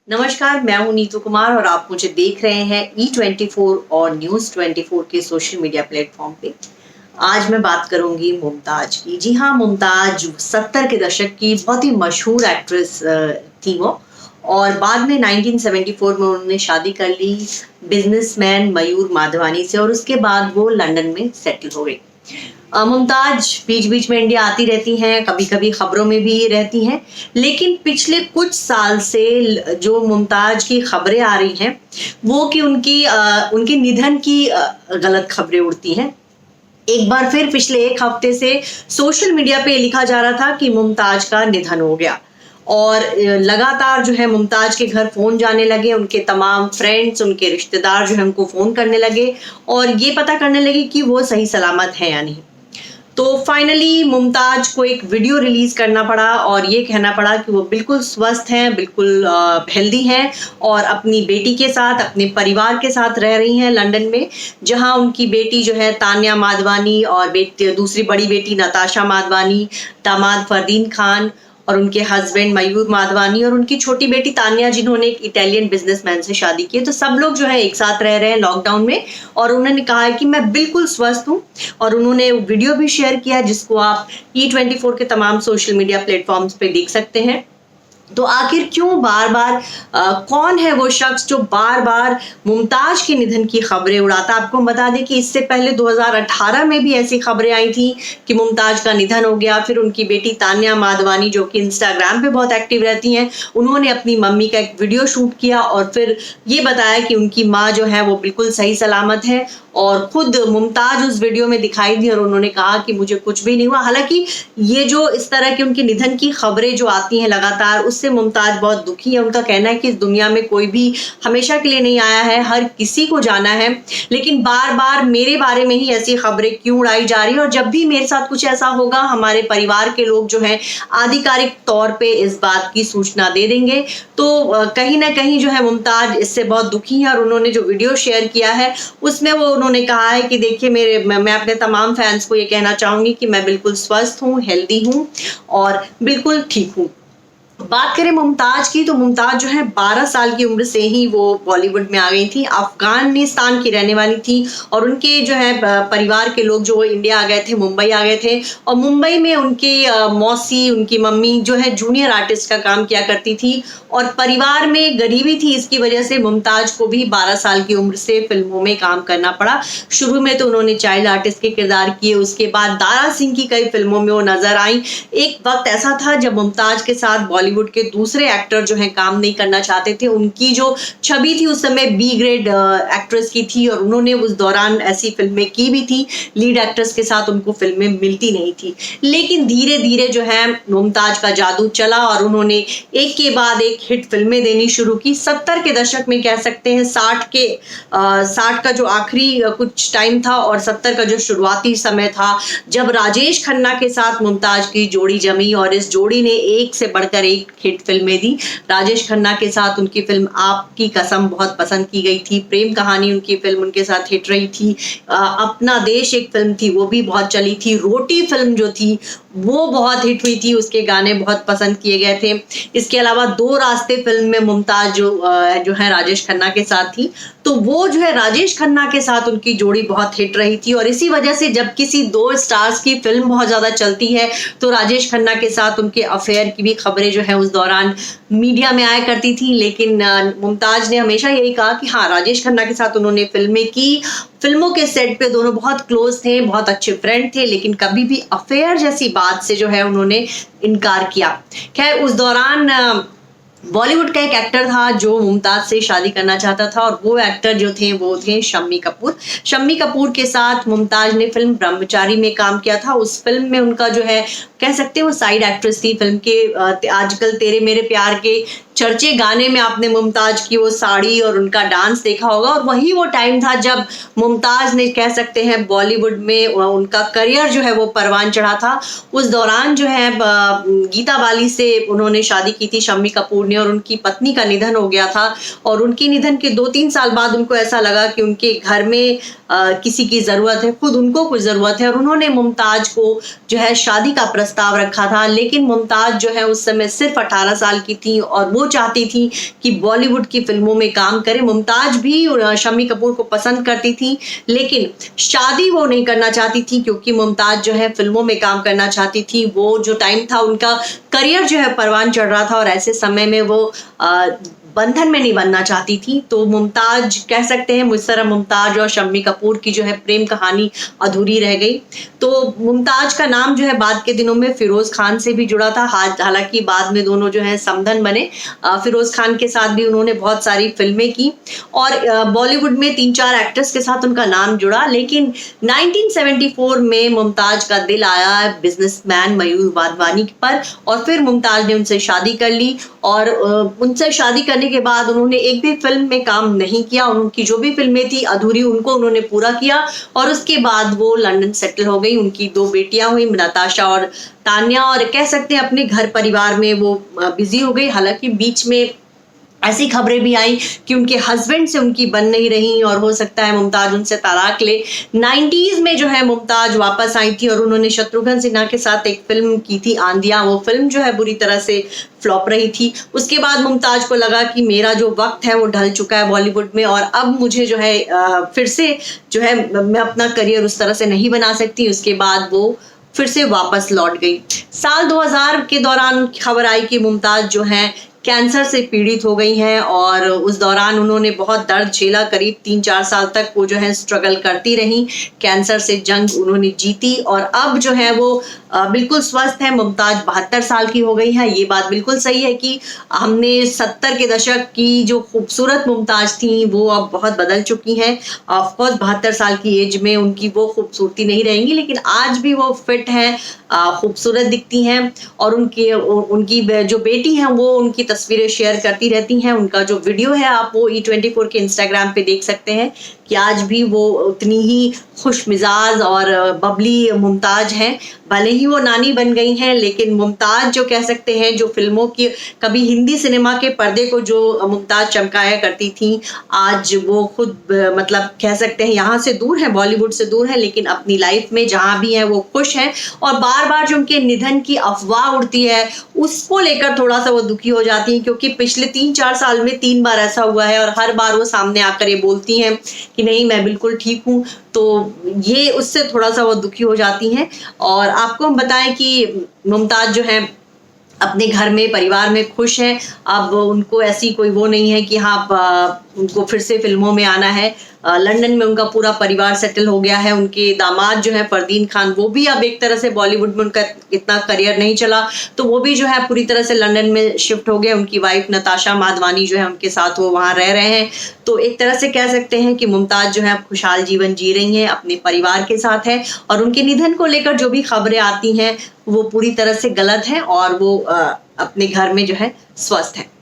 नमस्कार, मैं हूं नीतू कुमार और आप मुझे देख रहे हैं E24 और न्यूज़ 24 के सोशल मीडिया प्लेटफॉर्म पे। आज मैं बात करूंगी मुमताज की। जी हाँ, मुमताज 70 के दशक की बहुत ही मशहूर एक्ट्रेस थी वो। और बाद में 1974 में उन्होंने शादी कर ली बिजनेसमैन मयूर माधवानी से और उसके बाद वो लंदन में सेटल हो गई। मुमताज बीच बीच में इंडिया आती रहती हैं, कभी कभी खबरों में भी रहती हैं। लेकिन पिछले कुछ साल से जो मुमताज की खबरें आ रही हैं वो कि उनके निधन की गलत खबरें उड़ती हैं। एक बार फिर पिछले एक हफ्ते से सोशल मीडिया पे लिखा जा रहा था कि मुमताज का निधन हो गया। और लगातार जो है मुमताज के घर फोन जाने लगे, उनके तमाम फ्रेंड्स, उनके रिश्तेदार जो है उनको फोन करने लगे और ये पता करने लगे कि वो सही सलामत है या नहीं। तो फाइनली मुमताज को एक वीडियो रिलीज करना पड़ा और ये कहना पड़ा कि वो बिल्कुल स्वस्थ हैं, बिल्कुल हेल्दी हैं और अपनी बेटी के साथ, अपने परिवार के साथ रह रही हैं लंदन में, जहां उनकी बेटी जो है तान्या माधवानी और दूसरी बड़ी बेटी नताशा माधवानी, दामाद फरदीन खान और उनके हस्बैंड मयूर माधवानी और उनकी छोटी बेटी तान्या, जिन्होंने एक इटालियन बिजनेसमैन से शादी की है। तो सब लोग जो है एक साथ रह रहे हैं लॉकडाउन में और उन्होंने कहा है कि मैं बिल्कुल स्वस्थ हूँ। और उन्होंने वीडियो भी शेयर किया है जिसको आप E24 के तमाम सोशल मीडिया प्लेटफॉर्म्स पे देख सकते हैं। तो आखिर क्यों बार बार कौन है वो शख्स जो बार बार मुमताज के निधन की खबरें उड़ाता। आपको बता दें कि इससे पहले 2018 में भी ऐसी खबरें आई थी कि मुमताज का निधन हो गया। फिर उनकी बेटी तान्या माधवानी, जो कि इंस्टाग्राम पे बहुत एक्टिव रहती हैं, उन्होंने अपनी मम्मी का एक वीडियो शूट किया और फिर ये बताया कि उनकी माँ जो है वो बिल्कुल सही सलामत है। और खुद मुमताज उस वीडियो में दिखाई दी और उन्होंने कहा कि मुझे कुछ भी नहीं हुआ। हालांकि ये जो इस तरह की उनके निधन की खबरें जो आती हैं लगातार, उससे मुमताज बहुत दुखी है। उनका कहना है कि इस दुनिया में कोई भी हमेशा के लिए नहीं आया है, हर किसी को जाना है, लेकिन बार बार मेरे बारे में ही ऐसी खबरें क्यों उड़ाई जा रही है और जब भी मेरे साथ कुछ ऐसा होगा हमारे परिवार के लोग जो हैं आधिकारिक तौर पे इस बात की सूचना दे देंगे। तो कहीं ना कहीं जो है मुमताज इससे बहुत दुखी है और उन्होंने जो वीडियो शेयर किया है उसमें वो उन्होंने कहा है कि देखिए मैं अपने तमाम फैंस को ये कहना चाहूंगी कि मैं बिल्कुल स्वस्थ हूँ, हेल्दी हूँ और बिल्कुल ठीक हूँ। बात करें मुमताज की, तो मुमताज जो है 12 साल की उम्र से ही वो बॉलीवुड में आ गई थी। अफगानिस्तान की रहने वाली थी और उनके जो है परिवार के लोग जो इंडिया आ गए थे, मुंबई आ गए थे और मुंबई में उनकी मौसी, उनकी मम्मी जो है जूनियर आर्टिस्ट का काम किया करती थी और परिवार में गरीबी थी। इसकी वजह से मुमताज को भी 12 साल की उम्र से फिल्मों में काम करना पड़ा। शुरू में तो उन्होंने चाइल्ड आर्टिस्ट के किरदार किए, उसके बाद दारा सिंह की कई फिल्मों में वो नजर आई। एक वक्त ऐसा था जब मुमताज के साथ बॉलीवुड के दूसरे एक्टर जो हैं काम नहीं करना चाहते थे। उनकी जो छवि थी उस समय बी ग्रेड एक्ट्रेस की थी और उन्होंने उस दौरान ऐसी फिल्में की भी थी। लीड एक्ट्रेस के साथ उनको फिल्में मिलती नहीं थी, लेकिन धीरे धीरे जो है मुमताज का जादू चला और उन्होंने एक के बाद एक हिट फिल्में देनी शुरू की। 70 के दशक में कह सकते हैं, 60 का जो आखिरी कुछ टाइम था और 70 का जो शुरुआती समय था, जब राजेश खन्ना के साथ मुमताज की जोड़ी जमी और इस जोड़ी ने एक से बढ़कर एक हिट फिल्में दी। राजेश खन्ना के साथ उनकी फिल्म आपकी कसम बहुत पसंद की गई थी। प्रेम कहानी उनकी फिल्म उनके साथ हिट रही थी। अपना देश एक फिल्म थी, वो भी बहुत चली थी। रोटी फिल्म जो थी वो बहुत हिट हुई थी, उसके गाने बहुत पसंद किए गए थे। इसके अलावा दो रास्ते फिल्म में मुमताज जो है राजेश खन्ना के साथ थी, तो वो जो है राजेश खन्ना के साथ उनकी जोड़ी बहुत हिट रही थी। और इसी वजह से जब किसी दो स्टार्स की फिल्म बहुत ज्यादा चलती है तो राजेश खन्ना के साथ उनके अफेयर की भी खबरें जो है उस दौरान मीडिया में आया करती थी। लेकिन मुमताज ने हमेशा यही कहा कि हाँ, राजेश खन्ना के साथ उन्होंने फिल्में की, फिल्मों के सेट पे दोनों बहुत क्लोज थे, बहुत अच्छे फ्रेंड थे, लेकिन कभी भी अफेयर जैसी बात से जो है उन्होंने इनकार किया। खैर, उस दौरान बॉलीवुड का एक एक्टर था जो मुमताज से शादी करना चाहता था और वो एक्टर जो थे वो थे शम्मी कपूर। शम्मी कपूर के साथ मुमताज ने फिल्म ब्रह्मचारी में काम किया था। उस फिल्म में उनका जो है कह सकते हैं वो साइड एक्ट्रेस थी। फिल्म के आजकल तेरे मेरे प्यार के चर्चे गाने में आपने मुमताज की वो साड़ी और उनका डांस देखा होगा और वही वो टाइम था जब मुमताज ने कह सकते हैं बॉलीवुड में उनका करियर जो है वो परवान चढ़ा था। उस दौरान जो है गीता बाली से उन्होंने शादी की थी शम्मी कपूर ने और उनकी पत्नी का निधन हो गया था और उनके निधन के 2-3 साल बाद उनको ऐसा लगा कि उनके घर में किसी की ज़रूरत है, खुद उनको कुछ ज़रूरत है और उन्होंने मुमताज़ को जो है शादी का प्रस्ताव रखा था। लेकिन मुमताज़ जो है उस समय सिर्फ़ 18 साल की थी और वो चाहती थी कि बॉलीवुड की फ़िल्मों में काम करे। मुमताज़ भी शम्मी कपूर को पसंद करती थी, लेकिन शादी वो नहीं करना चाहती थी क्योंकि मुमताज़ जो है फ़िल्मों में काम करना चाहती थी। वो जो टाइम था उनका करियर जो है परवान चढ़ रहा था और ऐसे समय में वो बंधन में नहीं बनना चाहती थी। तो मुमताज़ कह सकते हैं मुझ तरह मुमताज़ और शम्मी कपूर की जो है प्रेम कहानी अधूरी रह गई। तो मुमताज़ का नाम जो है बाद के दिनों में फ़िरोज़ खान से भी जुड़ा था। हालाँकि बाद में दोनों जो हैं समधन बने। फ़िरोज़ खान के साथ भी उन्होंने बहुत सारी फ़िल्में की और बॉलीवुड में 3-4 एक्टर्स के साथ उनका नाम जुड़ा। लेकिन 1974 में मुमताज़ का दिल आया बिज़नेसमैन मयूर वाधवानी पर और फिर मुमताज़ ने उनसे शादी कर ली और उनसे शादी करने के बाद उन्होंने एक भी फ़िल्म में काम नहीं किया। उनकी जो भी फ़िल्में थी अधूरी उनको उन्होंने पूरा किया और उसके बाद वो लंदन सेटल हो गई। उनकी 2 बेटियाँ हुई नताशा और तान्या और कह सकते हैं अपने घर परिवार में वो बिज़ी हो गई। हालाँकि बीच में ऐसी खबरें भी आई कि उनके हस्बैंड से उनकी बन नहीं रही और हो सकता है मुमताज़ उनसे तलाक ले। 90s में जो है मुमताज़ वापस आई थी और उन्होंने शत्रुघ्न सिन्हा के साथ एक फ़िल्म की थी आंधियाँ। वो फ़िल्म जो है बुरी तरह से फ्लॉप रही थी। उसके बाद मुमताज़ को लगा कि मेरा जो वक़्त है वो ढल चुका है बॉलीवुड में और अब मुझे जो है फिर से जो है मैं अपना करियर उस तरह से नहीं बना सकती। उसके बाद वो फिर से वापस लौट गई। साल 2000 के दौरान खबर आई कि मुमताज़ जो हैं कैंसर से पीड़ित हो गई हैं और उस दौरान उन्होंने बहुत दर्द झेला। करीब 3-4 साल तक वो जो है स्ट्रगल करती रहीं। कैंसर से जंग उन्होंने जीती और अब जो है वो बिल्कुल स्वस्थ है। मुमताज़ 72 साल की हो गई हैं। ये बात बिल्कुल सही है कि हमने 70 के दशक की जो खूबसूरत मुमताज़ थी वो अब बहुत बदल चुकी हैं। ऑफ कोर्स 72 साल की एज में उनकी वो खूबसूरती नहीं रहेंगी, लेकिन आज भी वो फिट हैं, खूबसूरत दिखती हैं और उनकी जो बेटी हैं वो उनकी तस्वीरें शेयर करती रहती हैं। उनका जो वीडियो है आप वो E24 के इंस्टाग्राम पे देख सकते हैं कि आज भी वो उतनी ही खुश मिजाज और बबली मुमताज़ हैं। भले ही वो नानी बन गई हैं, लेकिन मुमताज़ जो कह सकते हैं जो फ़िल्मों की कभी हिंदी सिनेमा के पर्दे को जो मुमताज़ चमकाया करती थी, आज वो खुद मतलब कह सकते हैं यहाँ से दूर हैं, बॉलीवुड से दूर हैं, लेकिन अपनी लाइफ में जहाँ भी हैं वो खुश हैं। और बार-बार जो उनके निधन की अफ़वाह उड़ती है, उसको लेकर थोड़ा-सा वो दुखी हो जाती हैं क्योंकि पिछले 3-4 साल में 3 बार ऐसा हुआ है और हर बार वो सामने आकर ये बोलती हैं कि नहीं मैं बिल्कुल ठीक हूँ। तो ये उससे थोड़ा-सा वो दुखी हो जाती हैं। और आपको हम बताएँ कि मुमताज़ जो हैं अपने घर में परिवार में खुश हैं। अब उनको ऐसी कोई वो नहीं है कि हाँ उनको फिर से फ़िल्मों में आना है। लंदन में उनका पूरा परिवार सेटल हो गया है। उनके दामाद जो हैं फरदीन खान वो भी अब एक तरह से बॉलीवुड में उनका इतना करियर नहीं चला, तो वो भी जो है पूरी तरह से लंदन में शिफ्ट हो गए। उनकी वाइफ नताशा माधवानी जो है उनके साथ वो वहाँ रह रहे हैं। तो एक तरह से कह सकते हैं कि मुमताज़ जो है अब खुशहाल जीवन जी रही हैं, अपने परिवार के साथ है और उनके निधन को लेकर जो भी खबरें आती हैं वो पूरी तरह से गलत हैं और वो अपने घर में जो है स्वस्थ हैं।